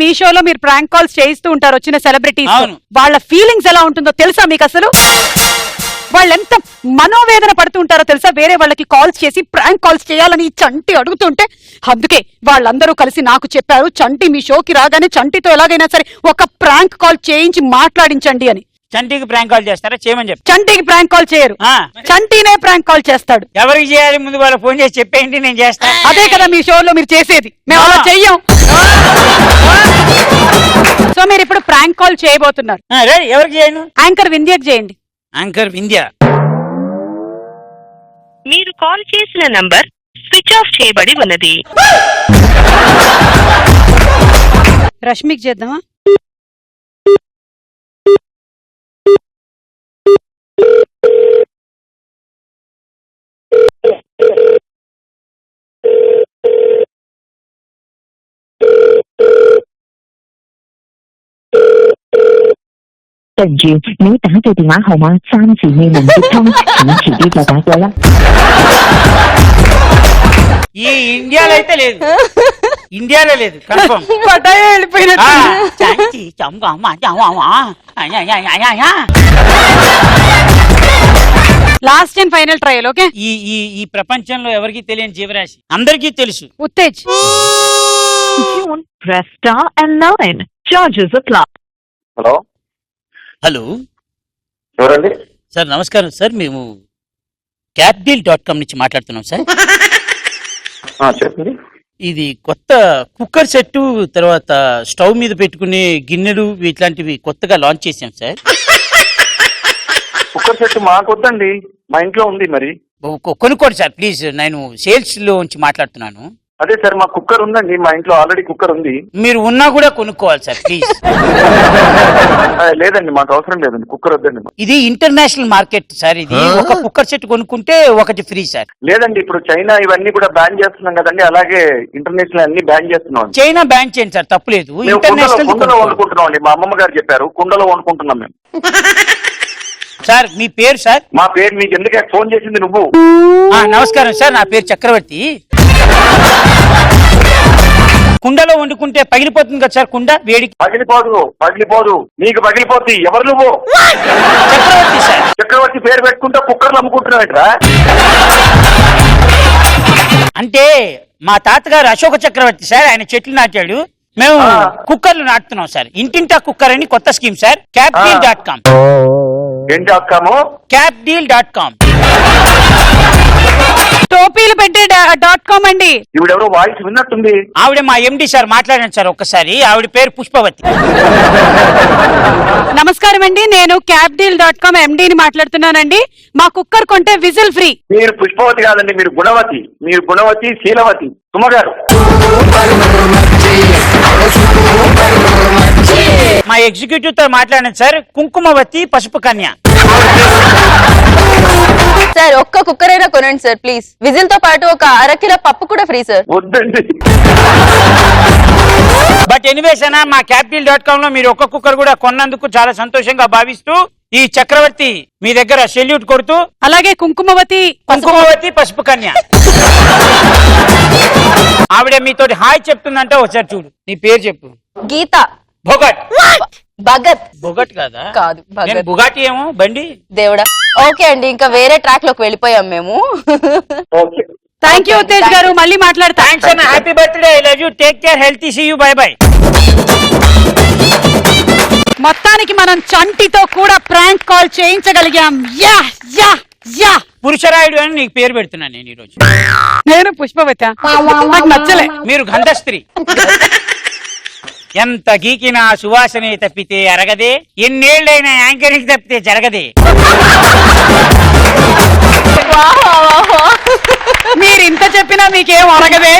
మీ షోలో మీరు prank calls చేయిస్తూ ఉంటారు వచ్చిన సెలబ్రిటీస్. వాళ్ళ ఫీలింగ్స్ ఎలా ఉంటుందో తెలుసా మీకు? అసలు వాళ్ళు ఎంత మనోవేదన పడుతూ ఉంటారో తెలుసా? వేరే వాళ్ళకి కాల్స్ చేసి ప్రాంక్ కాల్స్ చేయాలని చంటి అడుగుతుంటే, అందుకే వాళ్ళందరూ కలిసి నాకు చెప్పారు, చంటి మీ షోకి రాగానే చంటితో ఎలాగైనా సరే ఒక ప్రాంక్ కాల్ చేయించి మాట్లాడించండి అని. చంటికి ప్రాంక్ కాల్ చేస్తారా? చేయమని చెప్పి. చంటికి ప్రాంక్ కాల్ చేయరు, చంటినే ప్రాంక్ కాల్ చేస్తాడు. ఎవరికి చేయాలి? ముందు వాళ్ళు ఫోన్ చేసి చెప్పేయండి, నేను చేస్తాను. అదే కదా మీ షోలో మీరు చేసేది, మేము అలా చెయ్యం. సో మీరు ఇప్పుడు ప్రాంక్ కాల్ చేయబోతున్నారు. ఎవరికి చేయను? యాంకర్ వింధ్యకి చేయండి. యాంకర్ వింధ్య. మీరు కాల్ చేసిన నంబర్ స్విచ్ ఆఫ్ చేయబడి ఉన్నది. రష్మికి చేద్దామా?你打嘅電話號碼暫時未能接通，請遲啲再打過啦。ఈ ఇండియాలో అయితే లేదు, ఇండియాలో లేదు కన్ఫర్మ్. పటాయే వెళ్ళిపోయినట్టు. Last and final trial. Okay. ఈ ప్రపంచంలో ఎవరికి తెలియని జీవరాశి అందరికీ తెలుసు. Uttej. Press star and 9. Charges apply. Hello hello, ఎవరండి? సార్ నమస్కారం సార్, మేము capdeal.com నుంచి మాట్లాడుతున్నాం సార్. చెప్పండి. ఇది కొత్త కుక్కర్ సెట్, తర్వాత స్టవ్ మీద పెట్టుకునే గిన్నెలు ఇట్లాంటివి కొత్తగా లాంచ్ చేసాం సార్. కుక్కర్ సెట్ మాకొద్దండి, మా ఇంట్లో ఉంది. మరి కొనుక్కోండి సార్ ప్లీజ్, నేను సేల్స్ లో నుంచి మాట్లాడుతున్నాను. అదే సార్, మా కుక్కర్ ఉందండి, మా ఇంట్లో ఆల్రెడీ కుక్కర్ ఉంది. మీరు ఉన్నా కూడా కొనుక్కోవాలి సార్ ప్లీజ్. లేదండి, మాకు అవసరం లేదండి, కుక్కర్ వద్దండి. ఇది ఇంటర్నేషనల్ మార్కెట్ సార్, ఇది ఒక కుక్కర్ సెట్ కొనుక్కుంటే ఒకటి ఫ్రీ సార్. లేదండి, ఇప్పుడు చైనా ఇవన్నీ కూడా బ్యాన్ చేస్తున్నాం కదండి, అలాగే ఇంటర్నేషనల్ అన్ని బ్యాన్ చేస్తున్నాం. చైనా బ్యాన్ చేయండి సార్, తప్పులేదు. ఇంటర్నేషనల్ కుండలో వండుకుంటున్నాం అండి, మా అమ్మమ్మ గారు చెప్పారు, కుండలో వండుకుంటున్నాం మేము. సార్ మీ పేరు సార్? మా పేరు మీకు ఎందుకు ఫోన్ చేసింది నువ్వు? నమస్కారం సార్, నా పేరు చక్రవర్తి. కుండలో వండుకుంటే పగిలిపోతుంది కదా సార్ కుండ, వేడికి. పగిలిపోదు నీకు పగిలిపోతుంది. ఎవరు నువ్వు? చక్రవర్తి సార్. చక్రవర్తి పేరు పెట్టుకుంటే కుక్కర్లు అమ్ముకుంటున్నావేంట్రా? అంటే మా తాతగారు అశోక చక్రవర్తి సార్, ఆయన చెట్లు నాటాడు, మేము కుక్కర్లు నాటుతున్నాం సార్. ఇంటింటా కుక్కర్ అని కొత్త స్కీమ్ సార్. capdeal.com. ఏం చేస్తాము? capdeal.com. టోపీలు పెట్టే .com అండి. ఇవిడెవరో వాయిస్ విన్నట్టుంది. ఆవిడ మా ఎండి సార్, మాట్లాడండి సార్ ఒక్కసారి. ఆవిడ పేరు పుష్పవతి. నమస్కారం అండి, నేను capdeal.com ఎండిని మాట్లాడుతున్నానండి. మా కుక్కర్ కొంటే విజిల్ ఫ్రీ. మీరు పుష్పవతి కాదండి, మీరు గుణవతి. మీరు గుణవతి, శీలవతి. సుమగారు. మా ఎగ్జిక్యూటివ్ తో మాట్లాడండి సార్. కుంకుమవతి, పసుపు కన్య. సార్ ఒక్క కుక్కర్ అయినా కొనండి సార్ ప్లీజ్. విజిల్ తో పాటు ఒక అరకిలో పప్పు కూడా ఫ్రీ సార్. వద్దండి. బట్ ఎనీవేస్ అన్నా, మా capdeal.com లో మీరు ఒక్క కుక్కర్ కూడా కొన్నందుకు చాలా సంతోషంగా భావిస్తూ ఈ చక్రవర్తి మీ దగ్గర సెల్యూట్ కొడుతూ, అలాగే కుంకుమవతి పసుపు కన్య ఆవిడ మీతోటి హాయ్ చెప్తుందంటే ఒకసారి చూడు. నీ పేరు చెప్పు. గీత. భగత్. భగత్. భగత్ కాదా? కాదు భగత్. బుగాటి ఏమో బండి. దేవుడా. ఓకే అండి, ఇంకా వేరే ట్రాక్ లోకి వెళ్ళిపోయాం మేము. థ్యాంక్ యూ ఉత్తేజ్ గారు, మళ్ళీ మాట్లాడతా. థ్యాంక్స్ అన్న, happy birthday, I love you, take care, healthy, see you, bye bye. మొత్తానికి మనం చంటితో కూడా ప్రాంక్ కాల్ చేయించగలిగాం. Yeah yeah yeah. పురుషరాయుడు అని నీకు పేరు పెడుతున్నాను నేను ఈరోజు. నేను పుష్పవతి, నాకు నచ్చలే. మీరు గంధస్త్రీ. ఎంత గీకినా సువాసనే తప్పితే అరగదే, ఎన్నేళ్లైనా యాంకరింగ్ తప్పితే జరగదే. మీరు ఇంత చెప్పినా మీకేం అరగదే.